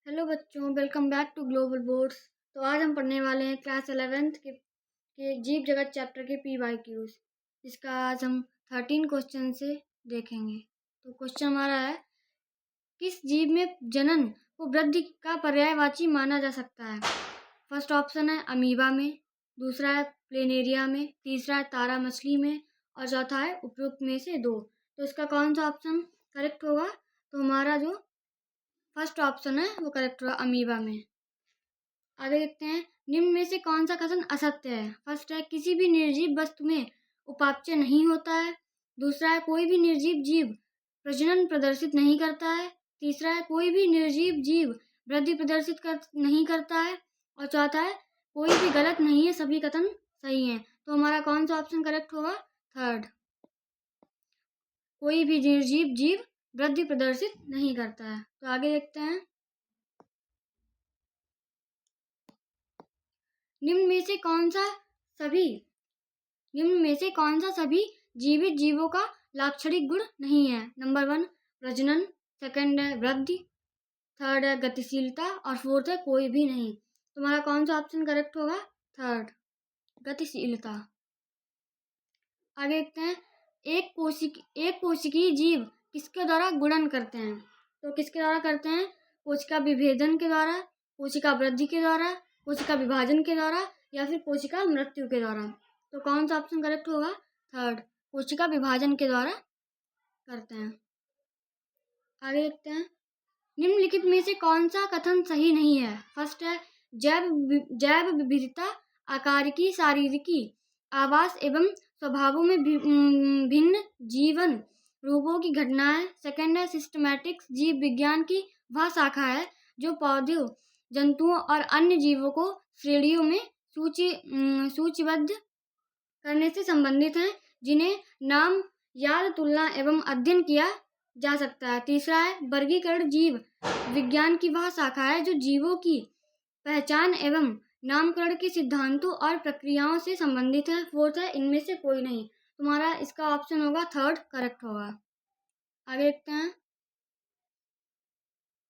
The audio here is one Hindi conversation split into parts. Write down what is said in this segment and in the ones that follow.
हेलो बच्चों, welcome back to global boards. तो आज हम पढ़ने वाले हैं क्लास 11th के जीव जगत चैप्टर के PYQs, जिसका आज हम 13 क्वेश्चन से देखेंगे। तो क्वेश्चन हमारा है, किस जीव में जनन को वृद्धि का पर्यायवाची माना जा सकता है? फर्स्ट ऑप्शन है अमीबा में, दूसरा है प्लेनेरिया में, तीसरा है तारा मछली में और चौथा है उपयुक्त में से दो। तो इसका कौन सा ऑप्शन करेक्ट होगा? तो हमारा जो फर्स्ट ऑप्शन है वो करेक्ट होगा, अमीबा में। आगे देखते हैं, निम्न में से कौन सा कथन असत्य है? फर्स्ट है, किसी भी निर्जीव वस्तु में उपापचय नहीं होता है। दूसरा है, कोई भी निर्जीव जीव प्रजनन प्रदर्शित नहीं करता है। तीसरा है, कोई भी निर्जीव जीव वृद्धि प्रदर्शित नहीं करता है। और चौथा है, कोई भी गलत नहीं है, सभी कथन सही हैं। तो हमारा कौन सा ऑप्शन करेक्ट होगा? थर्ड, कोई भी निर्जीव जीव वृद्धि प्रदर्शित नहीं करता है। तो आगे देखते हैं, निम्न में से कौन सा सभी जीवित जीवों का लाक्षणिक गुण नहीं है? नंबर 1 प्रजनन, सेकंड है वृद्धि, थर्ड है गतिशीलता और फोर्थ है कोई भी नहीं। तुम्हारा कौन सा ऑप्शन करेक्ट होगा? थर्ड, गतिशीलता। आगे देखते हैं, एक कोशिकीय जीव किसके द्वारा गुणन करते हैं? तो किसके द्वारा करते हैं? कोशिका विभेदन के द्वारा, कोशिका वृद्धि के द्वारा, कोशिका विभाजन के द्वारा या फिर कोशिका मृत्यु के द्वारा। तो कौन सा ऑप्शन करेक्ट होगा? थर्ड, कोशिका विभाजन के द्वारा करते हैं। आगे देखते हैं, निम्नलिखित में से कौन सा कथन सही नहीं है? फर्स्ट है, जैव विविधता आकारिकी, शारीरिकी, आवास एवं स्वभावों में भिन्न जीवन रूपों की घटनाएं। सेकंड है, सिस्टमैटिक्स जीव विज्ञान की वह शाखा है जो पौधों, जंतुओं और अन्य जीवों को श्रेणियों में सूचीबद्ध करने से संबंधित हैं, जिन्हें नाम, याद, तुलना एवं अध्ययन किया जा सकता है। तीसरा है, वर्गीकरण जीव विज्ञान की वह शाखा है जो जीवों की पहचान एवं नामकरण के सिद्धांतों और प्रक्रियाओं से संबंधित है। फोर्थ है, इनमें से कोई नहीं। तुम्हारा इसका ऑप्शन होगा थर्ड, करेक्ट होगा। आगे देखते हैं,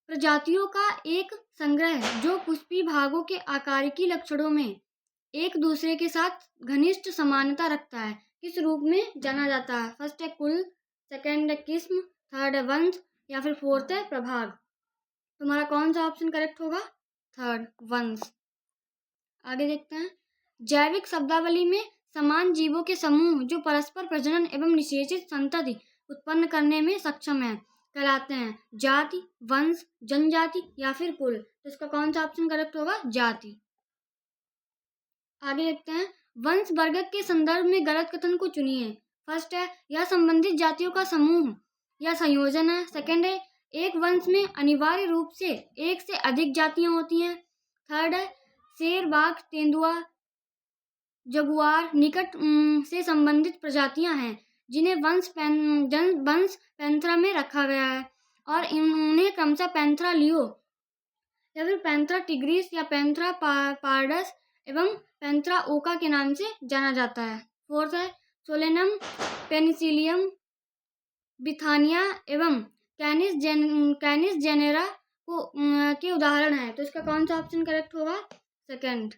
प्रजातियों का एक संग्रह जो पुष्पी भागों के आकारिकी लक्षणों में एक दूसरे के साथ घनिष्ठ समानता रखता है, किस रूप में जाना जाता है? फर्स्ट है कुल, सेकंड है किस्म, थर्ड है वंश या फिर फोर्थ है प्रभाग। तुम्हारा कौन सा ऑप्शन करेक्ट होगा? थर्ड, वंश। आगे देखते हैं, जैविक शब्दावली में समान जीवों के समूह जो परस्पर प्रजनन एवं निषेचित संतति उत्पन्न करने में सक्षम है कहलाते हैं जाति, वंश, जनजाति या फिर कुल। तो इसका कौन सा ऑप्शन करेक्ट होगा? जाति। आगे देखते हैं, वंश वर्ग के संदर्भ में गलत कथन को चुनिए। फर्स्ट है, यह संबंधित जातियों का समूह या संयोजन है। सेकंड है, एक वंश में अनिवार्य रूप से एक से अधिक जातियां होती हैं। थर्ड है, शेर, बाघ, तेंदुआ, जगुआर निकट से संबंधित प्रजातियां हैं जिन्हें वंश पैंथरा में रखा गया है और उन्हें क्रमशः पैंथरा लियो या फिर पैंथरा टिग्रिस या पैंथरा पार्डस एवं पैंथरा ओका के नाम से जाना जाता है। फोर्थ है, सोलेनम, पेनिसिलियम, बिथानिया एवं कैनिस जेनेरा के उदाहरण है। तो इसका कौन सा ऑप्शन करेक्ट होगा? सेकंड,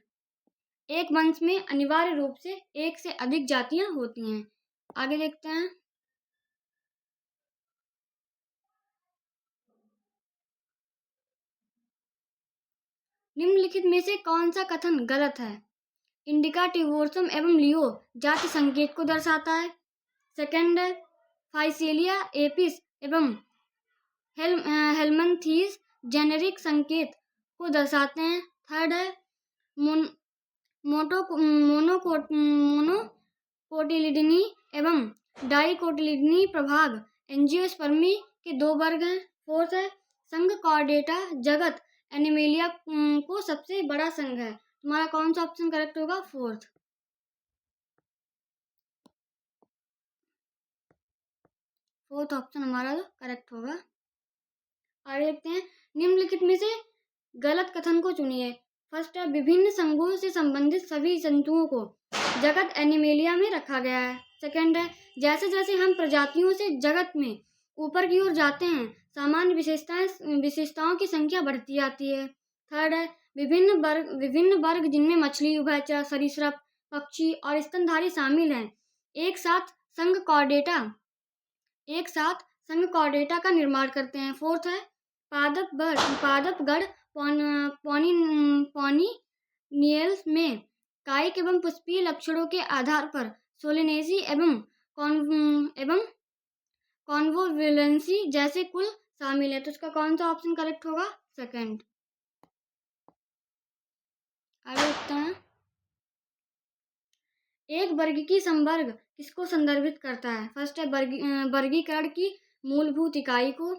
एक वंश में अनिवार्य रूप से एक से अधिक जातियां होती हैं। आगे देखते हैं, निम्नलिखित में से कौन सा कथन गलत है? इंडिका टिवोर्सम एवं लियो जाति संकेत को दर्शाता है। सेकंड है, फाइसेलिया एपिस एवं हेलमंथीस जेनेरिक संकेत को दर्शाते हैं। थर्ड है, मोनोकोटिलिडनी एवं डाइकोटिलिडनी प्रभाग एंजियोस्पर्मी के दो वर्ग हैं। फोर्थ है, संघ कॉर्डेटा जगत एनिमेलिया को सबसे बड़ा संघ है। तुम्हारा कौन सा ऑप्शन करेक्ट होगा? फोर्थ, ऑप्शन हमारा करेक्ट होगा। आगे देखते हैं, निम्नलिखित में से गलत कथन को चुनिए। फर्स्ट है, विभिन्न संघों से संबंधित सभी जंतुओं को जगत एनिमेलिया में रखा गया है। सेकंड है, जैसे जैसे हम प्रजातियों से जगत में ऊपर की ओर जाते हैं सामान्य विशेषताओं की संख्या बढ़ती जाती है। थर्ड है विभिन्न वर्ग जिनमें मछली, उभयचर, सरीसृप, पक्षी और स्तनधारी शामिल हैं, एक साथ संघ कॉर्डेटा का निर्माण करते हैं। फोर्थ है पादपगढ़ पॉलिनियल्स में कायिक एवं पुष्पीय लक्षणों के आधार पर सोलेनेसी एवं कॉन्वोल्यूलेंसी जैसे कुल शामिल है। तो इसका कौन सा ऑप्शन करेक्ट होगा? सेकंड। आगे देखते हैं। एक वर्गीकी संवर्ग किसको संदर्भित करता है? फर्स्ट है वर्गीकरण की मूलभूत इकाई को।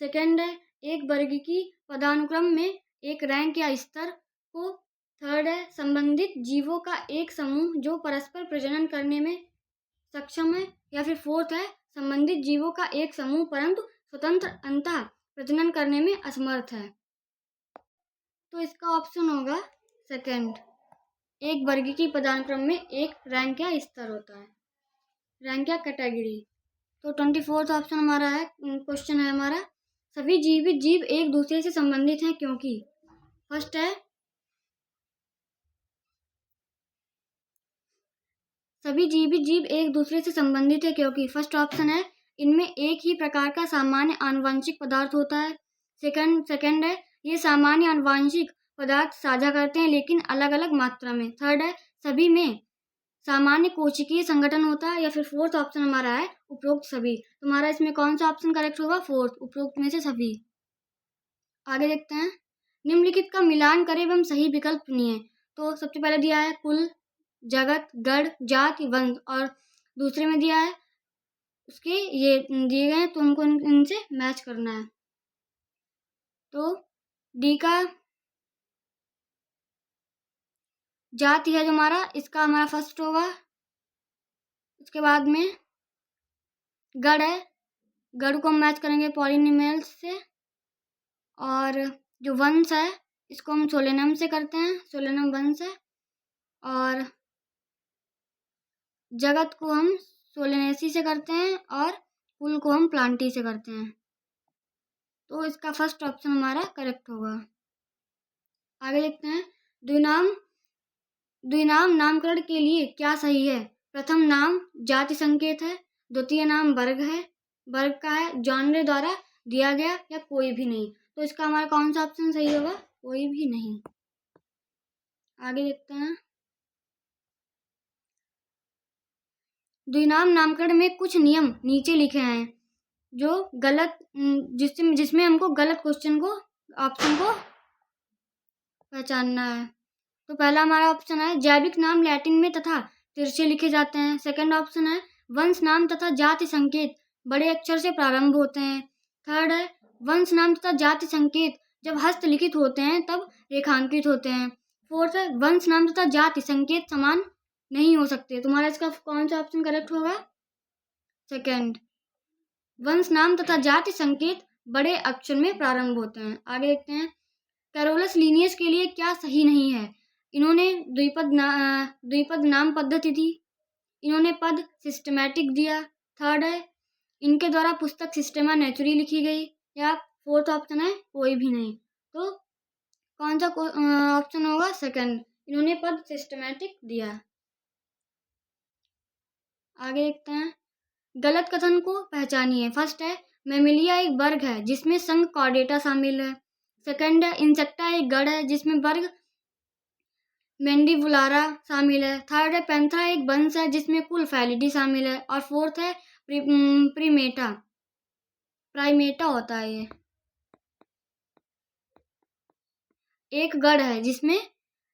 सेकंड है एक वर्गीकी पदानुक्रम में एक रैंक या स्तर को। थर्ड है संबंधित जीवों का एक समूह जो परस्पर प्रजनन करने में सक्षम है। या फिर फोर्थ है संबंधित जीवों का एक समूह परंतु स्वतंत्र अंतः प्रजनन करने में असमर्थ है। तो इसका ऑप्शन होगा सेकंड। एक वर्गीकी पदानुक्रम में एक रैंक या स्तर होता है, रैंक या कैटेगरी। तो 24वां ऑप्शन हमारा है, क्वेश्चन है हमारा, सभी जीवित जीव एक दूसरे से संबंधित हैं क्योंकि। फर्स्ट है सभी जीवित जीव एक दूसरे से संबंधित है क्योंकि फर्स्ट ऑप्शन है इनमें एक ही प्रकार का सामान्य आनुवंशिक पदार्थ होता है। सेकंड है ये सामान्य आनुवंशिक पदार्थ साझा करते हैं लेकिन अलग अलग मात्रा में। थर्ड है सभी में सामान्य कोशिकीय संगठन होता है। या फिर फोर्थ ऑप्शन हमारा है उपरोक्त सभी। तुम्हारा इसमें कौन सा ऑप्शन करेक्ट होगा? फोर्थ, उपरोक्त में से सभी। आगे देखते हैं। निम्नलिखित का मिलान करें एवं सही विकल्प चुनिए। तो सबसे पहले दिया है कुल, जगत, गण, जाति, वंश, और दूसरे में दिया है उसके ये दिए गए हैं तो उनको इनसे मैच करना है। तो डी का जाति है जो हमारा, इसका हमारा फर्स्ट होगा। उसके बाद में गण है, गण को हम मैच करेंगे पॉलिनिमल्स से। और जो वंश है इसको हम सोलेनम से करते हैं, सोलेनम वंश है। और जगत को हम सोलेनेसी से करते हैं और कुल को हम प्लांटी से करते हैं। तो इसका फर्स्ट ऑप्शन हमारा करेक्ट होगा। आगे देखते हैं। द्विनाम नामकरण के लिए क्या सही है? प्रथम नाम जाति संकेत है, द्वितीय नाम वर्ग का है, जॉनर द्वारा दिया गया, या कोई भी नहीं। तो इसका हमारा कौन सा ऑप्शन सही होगा? कोई भी नहीं। आगे देखते हैं। द्विनाम नामकरण में कुछ नियम नीचे लिखे हैं जो गलत, जिसमें हमको गलत क्वेश्चन को, ऑप्शन को पहचानना है। तो पहला हमारा ऑप्शन है जैविक नाम लैटिन में तथा तिरछे लिखे जाते हैं। सेकंड ऑप्शन है वंश नाम तथा जाति संकेत बड़े अक्षर से प्रारंभ होते हैं। थर्ड है वंश नाम तथा जाति संकेत जब हस्तलिखित होते हैं तब रेखांकित होते हैं। फोर्थ है वंश नाम तथा जाति संकेत समान नहीं हो सकते। तुम्हारा इसका कौन सा ऑप्शन करेक्ट होगा? सेकंड। वंश नाम तथा जाति संकेत बड़े अक्षर में प्रारंभ होते हैं। आगे देखते हैं। कैरोलस लीनियस के लिए क्या सही नहीं है? इन्होंने द्विपद नाम पद्धति दी, इन्होंने पद सिस्टमैटिक दिया। थर्ड है इनके द्वारा पुस्तक सिस्टेमा नेचुरी लिखी गई। या फोर्थ ऑप्शन है कोई भी नहीं। तो कौन सा ऑप्शन होगा? सेकंड, इन्होंने पद सिस्टमैटिक दिया। आगे देखते हैं। गलत कथन को पहचानिए। फर्स्ट है मेमिलिया एक वर्ग है जिसमें संघ कॉर्डेटा शामिल है। सेकंड है इंसेक्टा एक गण है जिसमें वर्ग मैंडिबुलारा शामिल है। थर्ड है पैंथरा एक वंश है जिसमें कुल फैलिडी शामिल है। और फोर्थ है प्राइमेटा होता है ये एक गण है जिसमें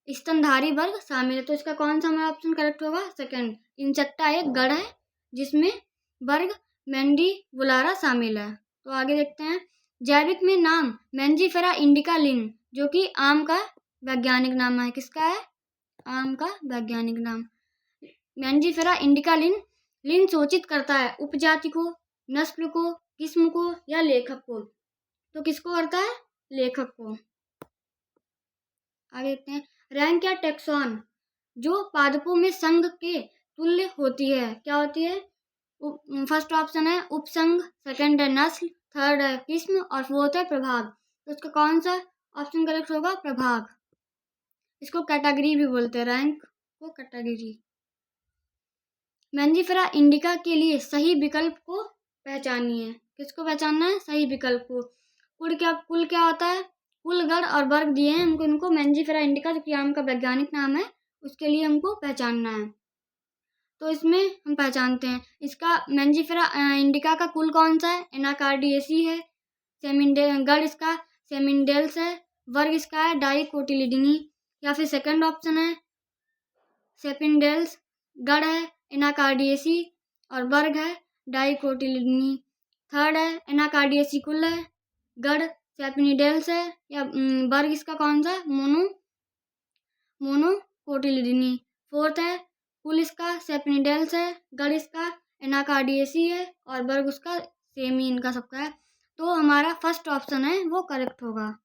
स्तनधारी वर्ग शामिल है। तो इसका कौन सा हमारा ऑप्शन करेक्ट होगा? सेकंड, इंसेक्टा एक गण है जिसमें वर्ग मैंडिबुलारा शामिल है। तो आगे देखते हैं। जैविक में नाम मैंजीफेरा इंडिका लिन जो कि आम का वैज्ञानिक नाम है। किसका है? आम का वैज्ञानिक नाम मैंजीफेरा इंडिका लिन सूचित करता है उपजाति को, नस्ल को, किस्म को या लेखक को। तो किसको करता है? लेखक को। आगे देखते हैं। रैंक या टेक्सॉन जो पादपों में संघ के तुल्य होती है, क्या होती है? फर्स्ट ऑप्शन है उपसंघ, सेकंड है नस्ल, थर्ड है किस्म और फोर्थ है प्रभाग। तो इसका कौन सा ऑप्शन करेक्ट होगा? प्रभाग। इसको कैटेगरी भी बोलते हैं, रैंक को कैटेगरी। मैंजीफेरा इंडिका के लिए सही विकल्प को पहचानिए। किसको पहचानना है? सही विकल्प को। कुल क्या होता है? कुल, गण और वर्ग दिए हैं हमको, इनको मैंजीफेरा इंडिका जो कि आम का वैज्ञानिक नाम है उसके लिए हमको पहचानना है। तो इसमें हम पहचानते हैं इसका मैंजीफेरा इंडिका का कुल कौन सा है? एनाकार्डियेसी है। गण इसका सेमिनडेल्स है। वर्ग इसका है डाइकोटिलिडनी। या फिर सेकंड ऑप्शन है सेपिनडेल्स। गण है एनाकार्डियेसी और वर्ग है डाइकोटिलिडनी। थर्ड है एनाकार्डियेसी कुल है, गण सेपिनिडेल्स है, या वर्ग इसका कौन सा? मोनोकोटिलिडनी। फोर्थ है कुल इसका सेपिनिडेल्स है, गण इसका एनाकार्डियेसी है और वर्ग उसका सेम ही इनका सबका है। तो हमारा फर्स्ट ऑप्शन है वो करेक्ट होगा।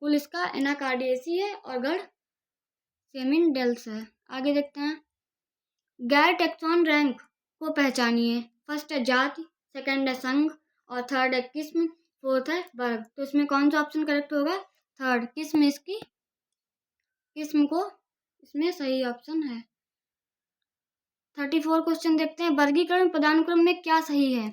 कुल इसका एनाकार्डियेसी है और गण सेमिनडेल्स है। आगे देखते हैं। गैर टेक्सॉन रैंक को पहचानिए। फर्स्ट है जाति, सेकंड है संघ और थर्ड है किस्म, फोर्थ है वर्ग। तो इसमें कौन सा ऑप्शन करेक्ट होगा? थर्ड, किस्म। किस्म को इसमें सही ऑप्शन है। 34 क्वेश्चन देखते हैं। वर्गीकरण पदानुक्रम में क्या सही है?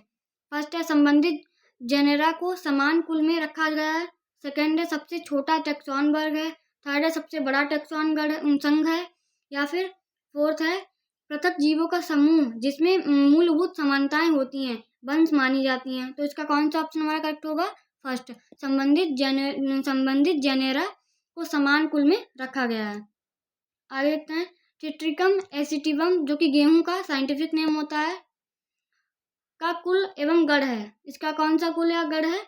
फर्स्ट है संबंधित जेनेरा को समान कुल में रखा गया है। सेकंड है सबसे छोटा टेक्सॉन वर्ग है। थर्ड है सबसे बड़ा टेक्सॉन संघ है। या फिर फोर्थ है पृथक जीवों का समूह जिसमें मूलभूत समानताएं होती हैं, वंश मानी जाती हैं। तो इसका कौन सा ऑप्शन हमारा करेक्ट होगा? फर्स्ट, संबंधित जेनेरा को समान कुल में रखा गया है। आगे देखते हैं। टिट्रिकम एसिटिवम जो कि गेहूं का साइंटिफिक नेम होता है का कुल एवं गढ़ है। इसका कौन सा कुल या गढ़ है?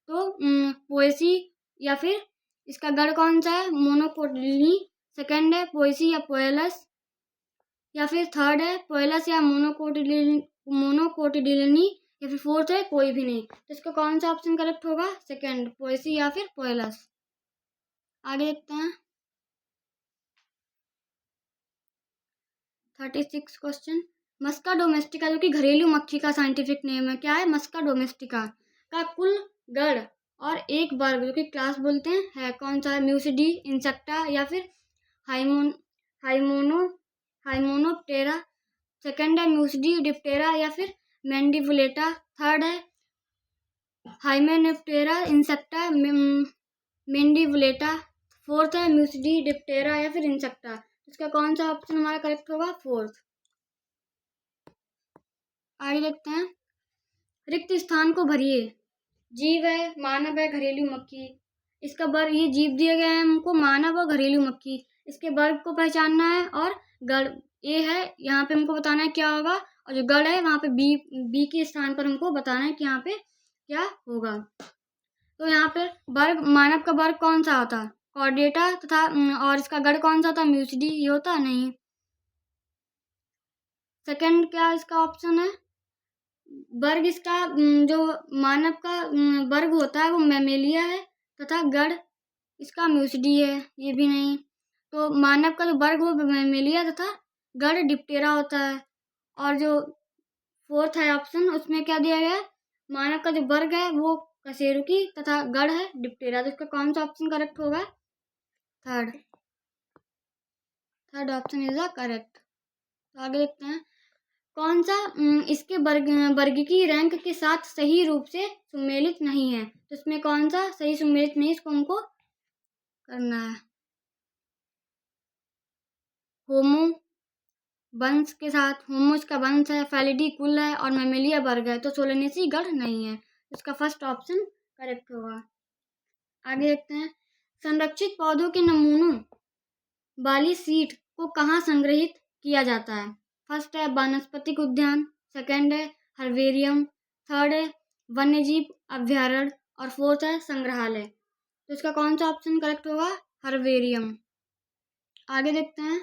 तो पोएसी या फिर इसका गढ़ कौन सा है? मोनोकोटिलिडनी। सेकंड है पोएसी या पोएलस। या फिर थर्ड है पोएलस या मोनोकोटिलिडनी। या फिर फोर्थ है कोई भी नहीं। तो इसका कौन सा ऑप्शन करेक्ट होगा? सेकंड, पोएसी या फिर पोएलस। आगे देखते हैं। 36 क्वेश्चन। मस्का डोमेस्टिका जो कि घरेलू मक्खी का साइंटिफिक नेम है, क्या है? मस्का डोमेस्टिका का कुल गण और एक वर्ग जो कि क्लास बोलते हैं है कौन सा? म्यूसिडी, इंसेक्टा या फिर हाइमोनोप्टेरा। सेकंड है म्यूसिडी डिप्टेरा या फिर मैंडिबुलेटा। थर्ड है हाइमेनोप्टेरा इंसेक्टा मैंडिबुलेटा। फोर्थ है म्यूसिडी डिप्टेरा या फिर इंसेक्टा। इसका कौन सा ऑप्शन हमारा करेक्ट होगा? फोर्थ। आगे देखते हैं। रिक्त स्थान को भरिए। जीव है, मानव है, घरेलू मक्खी। इसका वर्ग, ये जीव दिया गया है हमको, मानव और घरेलू मक्खी। इसके वर्ग को पहचानना है और गढ़ ए है यहाँ पे हमको बताना है क्या होगा, और जो गढ़ है वहाँ पे बी के स्थान पर हमको बताना है कि यहाँ पे क्या होगा। तो यहाँ पे वर्ग, मानव का वर्ग कौन सा होता? कॉर्डेटा तथा और इसका गढ़ कौन सा था? म्यूसिडी। ये होता नहीं। सेकंड क्या इसका ऑप्शन है? वर्ग इसका जो मानव का वर्ग होता है वो मैमेलिया है तथा गढ़ इसका म्यूसिडी है। ये भी नहीं। तो मानव का जो वर्ग वो मैमेलिया तथा गढ़ डिप्टेरा होता है। और जो फोर्थ है ऑप्शन उसमें क्या दिया गया है? मानव का जो वर्ग है वो कशेरुकी तथा गढ़ है डिप्टेरा। तो इसका कौन सा ऑप्शन करेक्ट होगा? Third option is the correct. तो आगे देखते हैं। कौन सा इसके वर्ग की रैंक के साथ सही रूप से सुमेलित नहीं है? तो इसमें कौन सा सही सुमेलित नहीं, इसको हमको करना है। होमो वंश के साथ, होमो इसका वंश है, फैलिडी कुल है और मैमेलिया वर्ग है। तो सोलेनेसी गढ़ नहीं है। इसका फर्स्ट ऑप्शन करेक्ट होगा। आगे देखते हैं। संरक्षित पौधों के नमूनों वाली सीट को कहाँ संग्रहित किया जाता है? फर्स्ट है वानस्पतिक उद्यान, सेकंड है हर्बेरियम, थर्ड है वन्यजीव अभ्यारण्य और फोर्थ है संग्रहालय। तो इसका कौन सा ऑप्शन करेक्ट होगा? हर्बेरियम। आगे देखते हैं।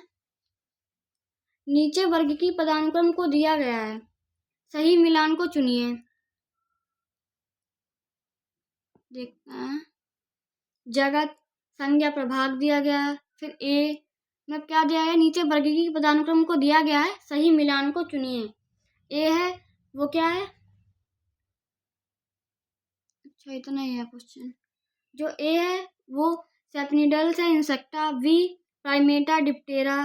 नीचे वर्ग की पदानुक्रम को दिया गया है, सही मिलान को चुनिए। देखते हैं। जगत, संज्ञा, प्रभाग दिया गया है। फिर ए में क्या दिया है? नीचे वर्ग की पदानुक्रम को दिया गया है, सही मिलान को चुनिए। ए है वो क्या है? अच्छा, इतना ही है क्वेश्चन। जो ए है वो सेपनिडल्स है, Insecta. B Primata Diptera.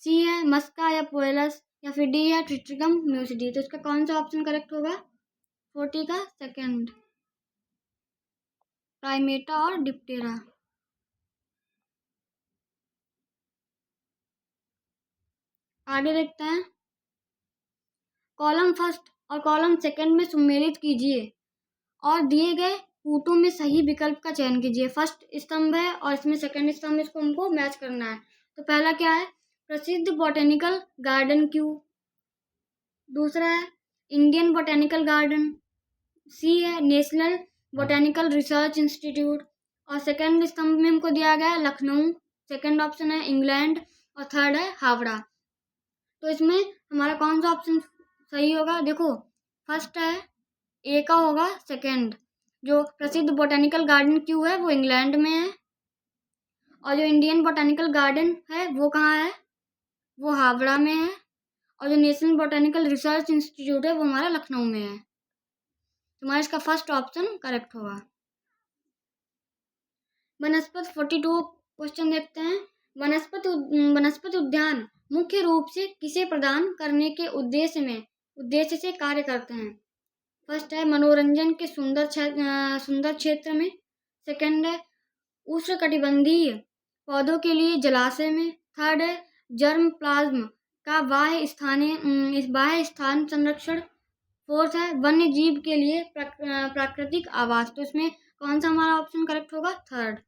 C है मस्का या पोएलस, या फिर डी है ट्रिट्रिगम म्यूसिडी। तो इसका कौन सा ऑप्शन करेक्ट होगा? 40 का सेकंड, प्राइमेटा और डिप्टेरा। आगे देखते हैं। कॉलम फर्स्ट और कॉलम सेकंड में सुमेलित कीजिए और दिए गए कूटों में सही विकल्प का चयन कीजिए। फर्स्ट स्तंभ है और इसमें सेकंड स्तंभ, इसको हमको मैच करना है। तो पहला क्या है? प्रसिद्ध बॉटेनिकल गार्डन क्यों। दूसरा है इंडियन बॉटेनिकल गार्डन। सी है नेशनल बॉटेनिकल रिसर्च इंस्टीट्यूट। और सेकंड स्तंभ में हमको दिया गया है लखनऊ। सेकंड ऑप्शन है इंग्लैंड और थर्ड है हावड़ा। तो इसमें हमारा कौन सा ऑप्शन सही होगा? देखो, फर्स्ट है ए का होगा सेकंड। जो प्रसिद्ध बॉटेनिकल गार्डन क्यों है वो इंग्लैंड में है, और जो इंडियन बॉटेनिकल गार्डन है वो कहाँ है? वो हावड़ा में है, और जो नेशनल बॉटेनिकल रिसर्च इंस्टीट्यूट है वो हमारा लखनऊ में है। तुम्हारा इसका फर्स्ट ऑप्शन करेक्ट होगा। वनस्पति 42 क्वेश्चन देखते हैं। वनस्पति उद्यान मुख्य रूप से किसे प्रदान करने के उद्देश्य से कार्य करते हैं? फर्स्ट है मनोरंजन के सुंदर क्षेत्र में। सेकंड है उष्णकटिबंधीय पौधों के लिए जलाशय में। थर्ड है जर्म प्लाज्म का बाह्य स्थान संरक्षण। फोर्थ है वन्य जीव के लिए प्राकृतिक आवास। तो इसमें कौन सा हमारा ऑप्शन करेक्ट होगा? थर्ड।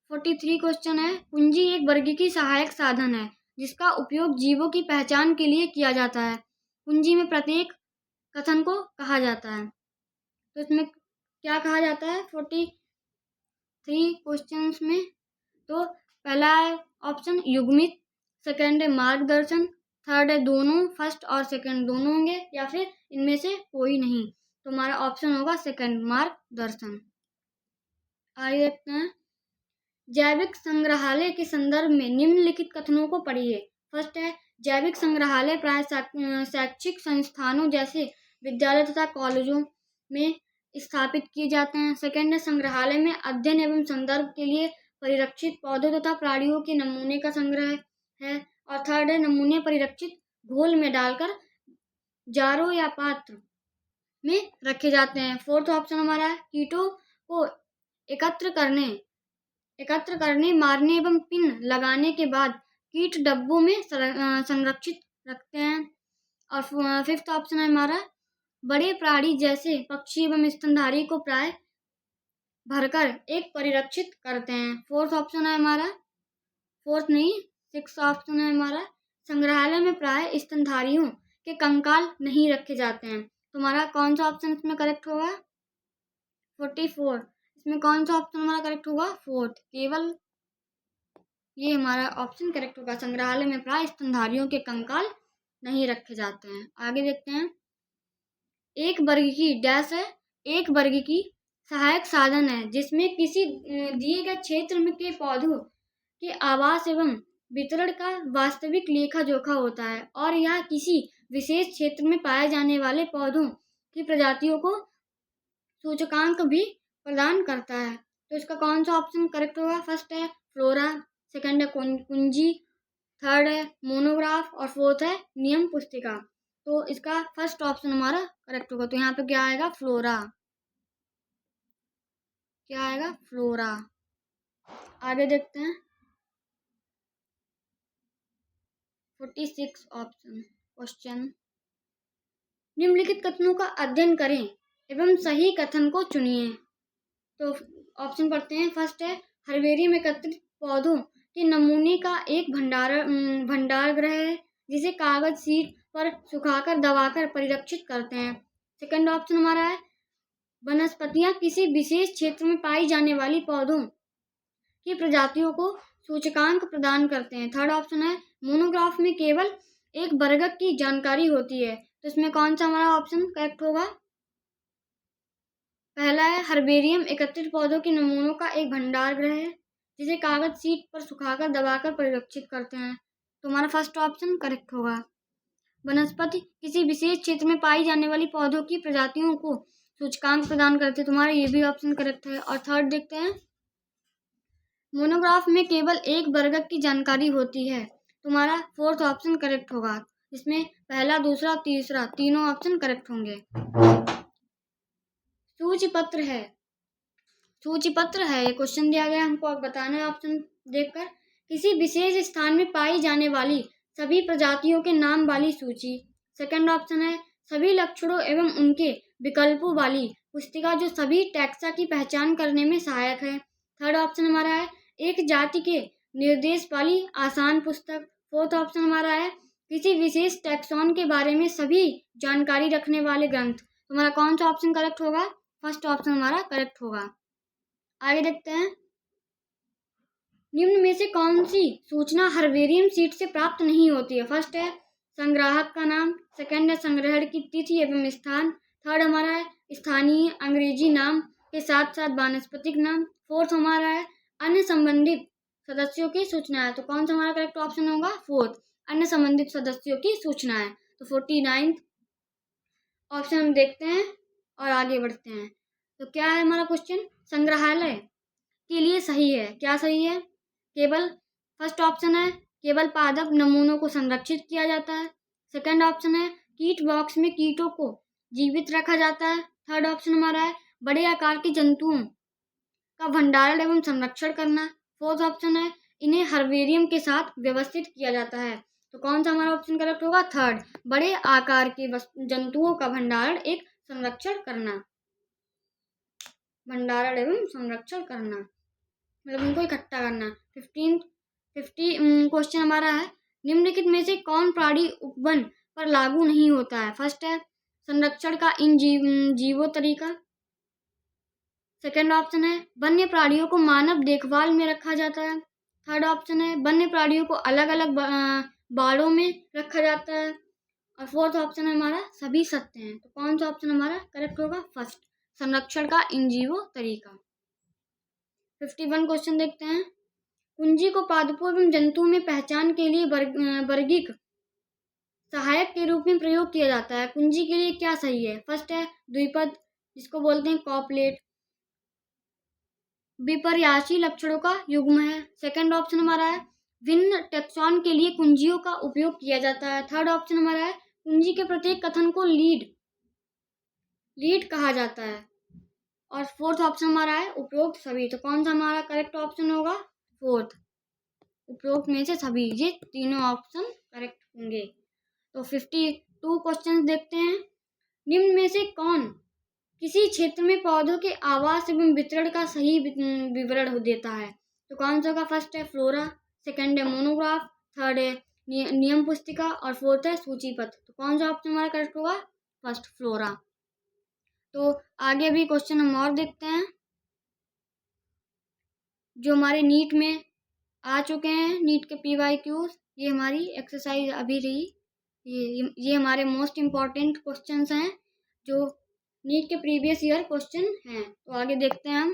43 क्वेश्चन है। पूंजी एक वर्गीकी सहायक साधन है जिसका उपयोग जीवों की पहचान के लिए किया जाता है। पूंजी में प्रत्येक कथन को कहा जाता है। तो इसमें क्या कहा जाता है 43 क्वेश्चंस में? तो पहला है ऑप्शन युग्मित, सेकंड है मार्गदर्शन, थर्ड है दोनों, फर्स्ट और सेकंड दोनों होंगे, या फिर इनमें से कोई नहीं। तो हमारा ऑप्शन होगा सेकंड, मार्गदर्शन। आगे देखते हैं। जैविक संग्रहालय के संदर्भ में निम्नलिखित कथनों को पढ़िए। फर्स्ट है जैविक संग्रहालय प्राय शैक्षिक संस्थानों जैसे विद्यालय तथा कॉलेजों में स्थापित किए जाते हैं। सेकंड है संग्रहालय में अध्ययन एवं संदर्भ के लिए परिरक्षित पौधों तथा प्राणियों के नमूने का संग्रह है। और थर्ड है नमूने परिरक्षित घोल में डालकर जारों या पात्र में रखे जाते हैं। फोर्थ ऑप्शन हमारा है कीटों को एकत्र करने, मारने एवं पिन लगाने के बाद कीट डब्बों में संरक्षित रखते हैं। और फिफ्थ ऑप्शन है हमारा बड़े प्राणी जैसे पक्षी एवं स्तनधारी को प्राय भरकर एक परिरक्षित करते हैं। फोर्थ ऑप्शन है हमारा, फोर्थ नहीं, सिक्स्थ ऑप्शन है हमारा संग्रहालय में प्राय स्तनधारियों के कंकाल नहीं रखे जाते हैं। तुम्हारा कौन सा ऑप्शन इसमें करेक्ट होगा? 44। इसमें कौन सा ऑप्शन हमारा करेक्ट होगा? फोर्थ, केवल ये हमारा ऑप्शन करेक्ट होगा। संग्रहालय में प्राय स्तनधारियों के कंकाल नहीं रखे जाते हैं। आगे देखते हैं। एक वर्ग की डैश है। एक वर्ग की सहायक साधन है जिसमें किसी दिए गए क्षेत्र में के पौधों के आवास एवं वितरण का वास्तविक लेखा जोखा होता है, और यह किसी विशेष क्षेत्र में पाए जाने वाले पौधों की प्रजातियों को सूचकांक भी प्रदान करता है। तो इसका कौन सा ऑप्शन करेक्ट होगा? फर्स्ट है फ्लोरा, सेकंड है कुंजी, थर्ड है मोनोग्राफ और फोर्थ है नियम पुस्तिका। तो इसका फर्स्ट ऑप्शन हमारा करेक्ट होगा। तो यहाँ पे क्या आएगा? फ्लोरा। क्या आएगा? फ्लोरा। आगे देखते हैं। 46 ऑप्शन क्वेश्चन। निम्नलिखित कथनों का अध्ययन करें एवं सही कथन को चुनिए। तो ऑप्शन पढ़ते हैं। फर्स्ट है हर्बेरियम एकत्रित पौधों के नमूने का एक भंडार गृह है जिसे कागज शीट पर सुखाकर दबाकर परिरक्षित करते हैं। सेकंड ऑप्शन हमारा है वनस्पतियां किसी विशेष क्षेत्र में पाई जाने वाली पौधों की प्रजातियों को सूचकांक प्रदान करते हैं। थर्ड ऑप्शन है मोनोग्राफ में केवल एक वर्ग की जानकारी होती है। तो इसमें कौन सा हमारा ऑप्शन करेक्ट होगा? पहला है हर्बेरियम एकत्रित पौधों के नमूनों का एक भंडार गृह है जिसे कागज शीट पर सुखाकर दबाकर परिरक्षित करते हैं। तो हमारा फर्स्ट ऑप्शन करेक्ट होगा। वनस्पति किसी विशेष क्षेत्र में पाई जाने वाली पौधों की प्रजातियों को सूचकांक प्रदान करते हैं। तुम्हारा ये भी ऑप्शन करेक्ट है। और थर्ड देखते हैं, मोनोग्राफ में केवल एक वर्ग की जानकारी होती है। तुम्हारा फोर्थ ऑप्शन करेक्ट होगा। इसमें पहला, दूसरा और तीसरा तीनों ऑप्शन करेक्ट होंगे। सूचीपत्र है, सूचीपत्र है ये क्वेश्चन दिया गया हमको, अब बताना है ऑप्शन देखकर। किसी विशेष स्थान में पाई जाने वाली सभी प्रजातियों के नाम वाली सूची। सेकंड ऑप्शन है, सभी लक्षणों एवं उनके विकल्पों वाली पुस्तिका जो सभी टैक्सा की पहचान करने में सहायक है। थर्ड ऑप्शन हमारा है, एक जाति के निर्देश वाली आसान पुस्तक। फोर्थ ऑप्शन हमारा है, किसी विशेष टैक्सॉन के बारे में सभी जानकारी रखने वाले ग्रंथ। तुम्हारा कौन सा ऑप्शन करेक्ट होगा? फर्स्ट ऑप्शन हमारा करेक्ट होगा। आगे देखते हैं, निम्न में से कौन सी सूचना हर्बेरियम सीट से प्राप्त नहीं होती है? फर्स्ट है संग्राहक का नाम, सेकंड है संग्रहण की तिथि एवं स्थान, थर्ड हमारा है स्थानीय अंग्रेजी नाम के साथ साथ वानस्पतिक नाम, फोर्थ हमारा है अन्य संबंधित सदस्यों की सूचनाएं। तो कौन सा हमारा करेक्ट ऑप्शन होगा? फोर्थ, अन्य संबंधित सदस्यों की सूचनाएं। तो 49 ऑप्शन हम देखते हैं और आगे बढ़ते हैं। तो क्या है हमारा क्वेश्चन? संग्रहालय के लिए सही है, क्या सही है? केवल फर्स्ट ऑप्शन है, केवल पादप नमूनों को संरक्षित किया जाता है। सेकंड ऑप्शन है, कीट बॉक्स में कीटों को जीवित रखा जाता है। थर्ड ऑप्शन हमारा है, बड़े आकार के जंतुओं का भंडारण एवं संरक्षण करना। फोर्थ ऑप्शन है, इन्हें हर्बेरियम के साथ व्यवस्थित किया जाता है। तो कौन सा हमारा ऑप्शन करेक्ट होगा? थर्ड, बड़े आकार के जंतुओं का भंडारण एक संरक्षण करना, भंडारण एवं संरक्षण करना मतलब उनको इकट्ठा करना। 50 क्वेश्चन हमारा है, निम्नलिखित में से कौन प्राणी उपवन पर लागू नहीं होता है? फर्स्ट है संरक्षण का इन जीवो तरीका। सेकंड ऑप्शन है, वन्य प्राणियों को मानव देखभाल में रखा जाता है। थर्ड ऑप्शन है, वन्य प्राणियों को अलग अलग बाड़ों में रखा जाता है। और फोर्थ ऑप्शन हमारा सभी सत्य हैं। तो कौन सा ऑप्शन हमारा करेक्ट होगा? फर्स्ट, संरक्षण का इन जीवो तरीका। 51 क्वेश्चन देखते हैं, कुंजी को पादपों एवं जंतुओं में पहचान के लिए वर्गीक सहायक के रूप में प्रयोग किया जाता है। कुंजी के लिए क्या सही है? फर्स्ट है द्विपद, जिसको बोलते हैं कॉपलेट, विपर्यासी लक्षणों का युग्म है। सेकंड ऑप्शन हमारा है, भिन्न टैक्सॉन के लिए कुंजियों का उपयोग किया जाता है। थर्ड ऑप्शन हमारा है, कुंजी के प्रत्येक कथन को लीड कहा जाता है। और फोर्थ ऑप्शन हमारा है उपरोक्त सभी। तो कौन सा हमारा करेक्ट ऑप्शन होगा? फोर्थ, उपरोक्त में से सभी, ये तीनों ऑप्शन करेक्ट होंगे। तो 52 क्वेश्चन देखते हैं, निम्न में से कौन किसी क्षेत्र में पौधों के आवास एवं वितरण का सही विवरण देता है? तो कौन सा होगा? फर्स्ट है फ्लोरा, सेकंड है मोनोग्राफ, थर्ड है नियम पुस्तिका और फोर्थ है सूचीपत्र। तो कौन सा ऑप्शन हमारा करेक्ट होगा? First, flora. तो आगे भी क्वेश्चन हम और देखते हैं जो हमारे नीट में आ चुके हैं, नीट के PYQs। ये हमारी एक्सरसाइज अभी रही, ये हमारे मोस्ट इम्पॉर्टेंट क्वेश्चंस हैं जो नीट के प्रीवियस ईयर क्वेश्चन हैं। तो आगे देखते हैं हम।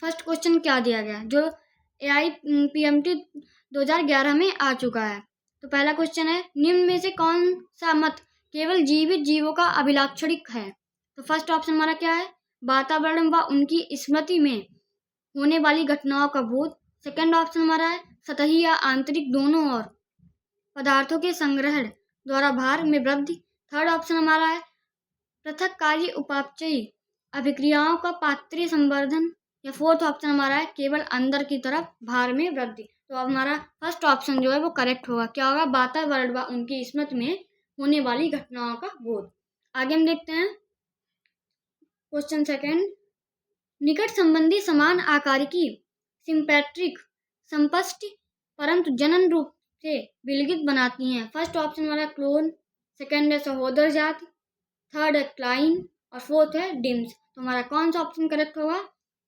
फर्स्ट क्वेश्चन क्या दिया गया जो AIPMT 2011 में आ चुका है। तो पहला क्वेश्चन है, निम्न में से कौन सा मत केवल जीवित जीवों का अभिलाक्षणिक है? तो फर्स्ट ऑप्शन हमारा क्या है? वातावरण व उनकी स्मृति में होने वाली घटनाओं का बोध। सेकंड ऑप्शन हमारा है, सतही या आंतरिक दोनों और पदार्थों के संग्रहण द्वारा भार में वृद्धि। थर्ड ऑप्शन हमारा है, पृथककारी उपापचयी अभिक्रियाओं का पात्रीय संवर्धन। या फोर्थ ऑप्शन हमारा है, केवल अंदर की तरफ भार में वृद्धि। तो अब हमारा फर्स्ट ऑप्शन जो है वो करेक्ट होगा। क्या होगा? वातावरण व उनकी स्मृति में होने वाली घटनाओं का बोध। आगे हम देखते हैं क्वेश्चन सेकंड, निकट संबंधी समान आकार की सिंपैट्रिक संपष्टि परंतु जनन रूप से विलगित बनाती हैं। फर्स्ट ऑप्शन हमारा क्लोन, सेकंड है सहोदर जाति, थर्ड है क्लाइन और फोर्थ है डिम्स। तो हमारा कौन सा ऑप्शन करेक्ट होगा?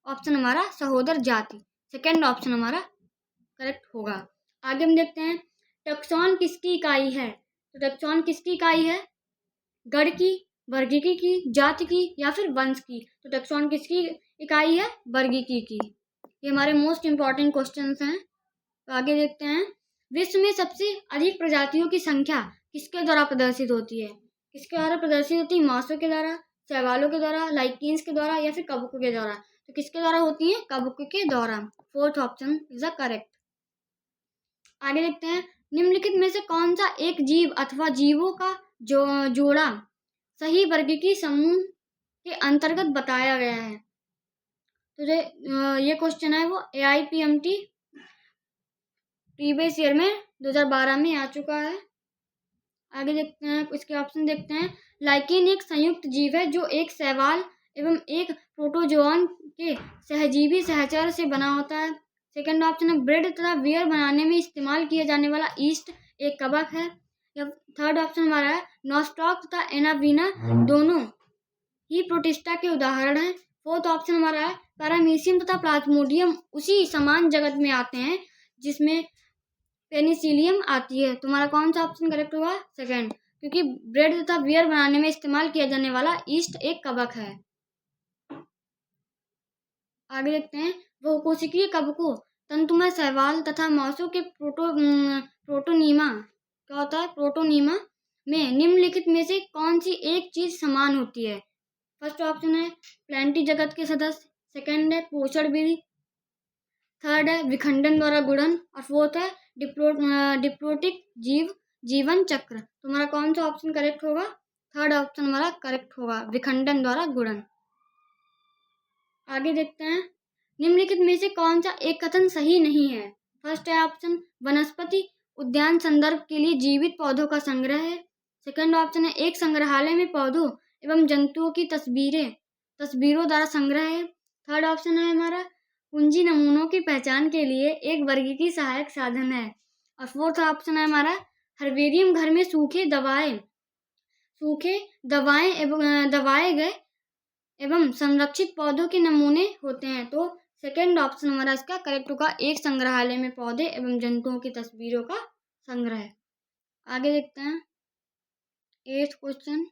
ऑप्शन हमारा सहोदर जाति, सेकंड ऑप्शन हमारा करेक्ट होगा। आगे हम देखते हैं, टैक्सॉन किसकी इकाई है? तो टैक्सॉन किसकी इकाई है? गण की, वर्गीकी की, जाति की या फिर वंश की? तो टैक्सॉन किसकी इकाई है? वर्गीकी की। ये हमारे मोस्ट इंपॉर्टेंट क्वेश्चंस हैं। तो आगे देखते हैं, विश्व में सबसे अधिक प्रजातियों की संख्या किसके द्वारा प्रदर्शित होती है? किसके द्वारा प्रदर्शित होती है? मांसों के द्वारा, शैवालों के द्वारा, लाइकेन्स के द्वारा या फिर कवकों के द्वारा? तो किसके द्वारा होती है? कवकों के द्वारा। Fourth option is the correct. आगे देखते हैं, निम्नलिखित में से कौन सा एक जीव अथवा जीवों का जोड़ा सही वर्गीकृत समूह के अंतर्गत बताया गया है? तो ये क्वेश्चन है वो AIPMT प्रीवियस ईयर में 2012 में आ चुका है। आगे देखते हैं, इसके ऑप्शन देखते हैं। लाइकेन एक संयुक्त जीव है जो एक शैवाल एवं एक प्रोटोजोआन के सहजीवी सहचर से बना होता है। सेकंड ऑप्शन है, ब्रेड तथा बियर बनाने में इस्तेमाल किया जाने वाला ईस्ट एक कवक है। या थर्ड ऑप्शन हमारा है, नॉस्टॉक तथा एनावीना दोनों ही प्रोटिस्टा के उदाहरण हैं। फोर्थ ऑप्शन हमारा है, पैरामीशियम तथा प्लाज्मोडियम उसी समान जगत में आते हैं जिसमें पेनिसिलियम आती है। तुम्हारा कौन सा ऑप्शन करेक्ट होगा? सेकंड, क्योंकि ब्रेड तथा बियर बनाने में इस्तेमाल किया जाने वाला ईस्ट एक कवक है। आगे देखते हैं, बहुकोशिकीय कवकों, तंतुमय शैवाल तथा मांसों के प्रोटोनीमा क्या होता है? प्रोटोनीमा में निम्नलिखित में से कौन सी एक चीज समान होती है? फर्स्ट ऑप्शन है प्लेंटी जगत के सदस्य, सेकंड है पोषण विधि, थर्ड है विखंडन द्वारा गुणन और फोर्थ है डिप्लोटिक जीवन चक्र। तुम्हारा कौन सा ऑप्शन करेक्ट होगा? थर्ड ऑप्शन हमारा करेक्ट होगा, विखंडन द्वारा गुणन। आगे देखते हैं, निम्नलिखित में से कौन सा एक कथन सही नहीं है? फर्स्ट है ऑप्शन, वनस्पति उद्यान संदर्भ के लिए जीवित पौधों का संग्रह है। सेकंड ऑप्शन है, एक संग्रहालय में पौधों एवं जंतुओं की तस्वीरों द्वारा संग्रह है। थर्ड ऑप्शन है हमारा, कुंजी नमूनों की पहचान के लिए एक वर्गीकृत सहायक साधन है। और फोर्थ ऑप्शन है हमारा, हर्बेरियम घर में सूखे दवाएं एवं दबाए गए एवं संरक्षित पौधों के नमूने होते हैं। तो सेकंड ऑप्शन हमारा इसका करेक्ट होगा, एक संग्रहालय में पौधे एवं जंतुओं की तस्वीरों का संग्रह। आगे देखते हैं, 8th क्वेश्चन,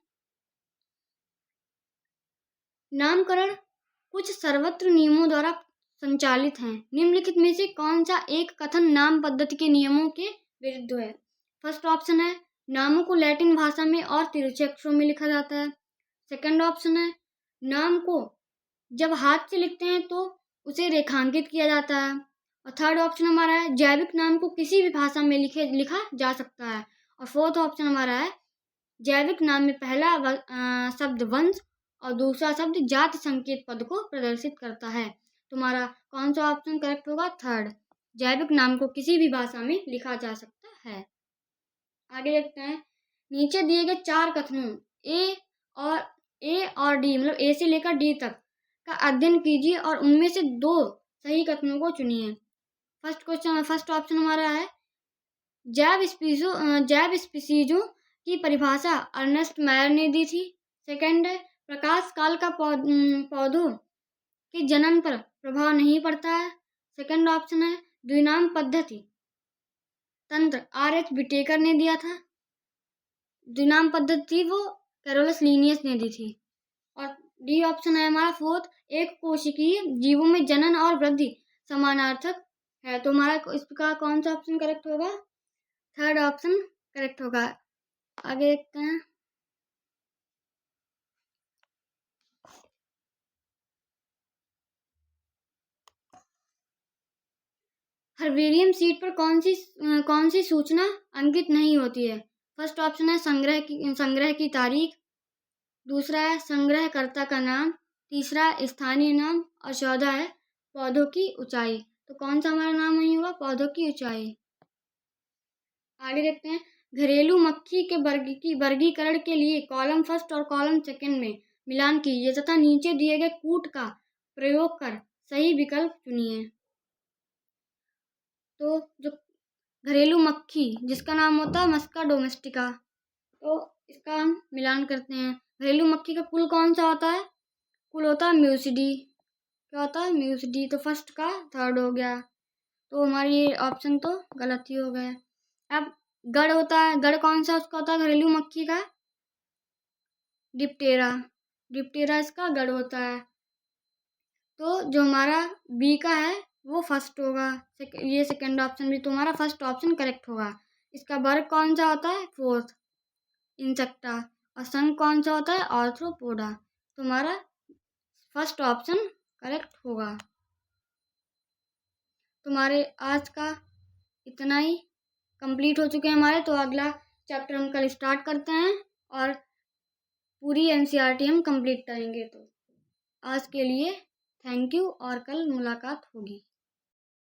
नामकरण कुछ सर्वत्र नियमों द्वारा संचालित हैं। निम्नलिखित में से कौन सा एक कथन नाम पद्धति के नियमों के विरुद्ध है? फर्स्ट ऑप्शन है, नामों को लैटिन भाषा में और तिरछे अक्षरों में लिखा जाता है। सेकंड ऑप्शन है, नाम को जब हाथ से लिखते हैं तो उसे रेखांकित किया जाता है। और थर्ड ऑप्शन हमारा है, जैविक नाम को किसी भी भाषा में लिखा जा सकता है। और फोर्थ ऑप्शन हमारा है, जैविक नाम में पहला शब्द वंश और दूसरा शब्द जाति संकेत पद को प्रदर्शित करता है। तुम्हारा कौन सा ऑप्शन करेक्ट होगा? थर्ड, जैविक नाम को किसी भी भाषा में लिखा जा सकता है। आगे देखते हैं, नीचे दिए गए 4 कथनों ए और डी मतलब ए से लेकर डी तक का अध्ययन कीजिए और उनमें से 2 सही कथनों को चुनिए। फर्स्ट ऑप्शन हमारा है, जैव स्पीसीजों की परिभाषा अर्नेस्ट मायर ने दी थी। सेकंड है, प्रकाश काल का पौधों के जनन पर प्रभाव नहीं पड़ता है। सेकंड ऑप्शन है, द्विनाम पद्धति तंत्र R.H. विटेकर ने दिया था। द्विनाम पद्धति वो कैरोलस लिनियस ने दी थी। और डी ऑप्शन है हमारा फोर्थ, एक कोशिकीय जीवों में जनन और वृद्धि समानार्थक है। तो हमारा इसका कौन सा ऑप्शन करेक्ट होगा? थर्ड ऑप्शन करेक्ट होगा। आगे देखते हैं, हर्बेरियम सीट पर कौन सी सूचना अंकित नहीं होती है? फर्स्ट ऑप्शन है, संग्रह की तारीख, दूसरा है संग्रहकर्ता का नाम, तीसरा स्थानीय नाम और चौथा है पौधों की ऊंचाई। तो कौन सा हमारा नाम नहीं होगा? पौधों की ऊंचाई। आगे देखते हैं, घरेलू मक्खी के वर्गीकरण के लिए कॉलम फर्स्ट और कॉलम सेकंड में मिलान कीजिए तथा नीचे दिए गए कूट का प्रयोग कर सही विकल्प चुनिए। तो जो घरेलू मक्खी जिसका नाम होता है मस्का डोमेस्टिका, तो इसका हम मिलान करते हैं। घरेलू मक्खी का कुल कौन सा होता है? कुल होता है म्यूसिडी। क्या होता है? म्यूसिडी। तो फर्स्ट का थर्ड हो गया, तो हमारी ऑप्शन तो गलत ही हो गए। अब गढ़ होता है, गढ़ कौन सा उसका होता है घरेलू मक्खी का? डिप्टेरा इसका गढ़ होता है। तो जो हमारा बी का है वो फर्स्ट होगा। ये सेकंड ऑप्शन भी तुम्हारा फर्स्ट ऑप्शन करेक्ट होगा। इसका वर्ग कौन सा होता है? Fourth, insecta. और संघ कौन सा होता है? आर्थ्रोपोडा। तुम्हारा फर्स्ट ऑप्शन करेक्ट होगा। तुम्हारे आज का इतना ही कंप्लीट हो चुके हैं हमारे। तो अगला चैप्टर हम कल स्टार्ट करते हैं और पूरी एनसीईआरटी हम कंप्लीट करेंगे। तो आज के लिए थैंक यू और कल मुलाकात होगी।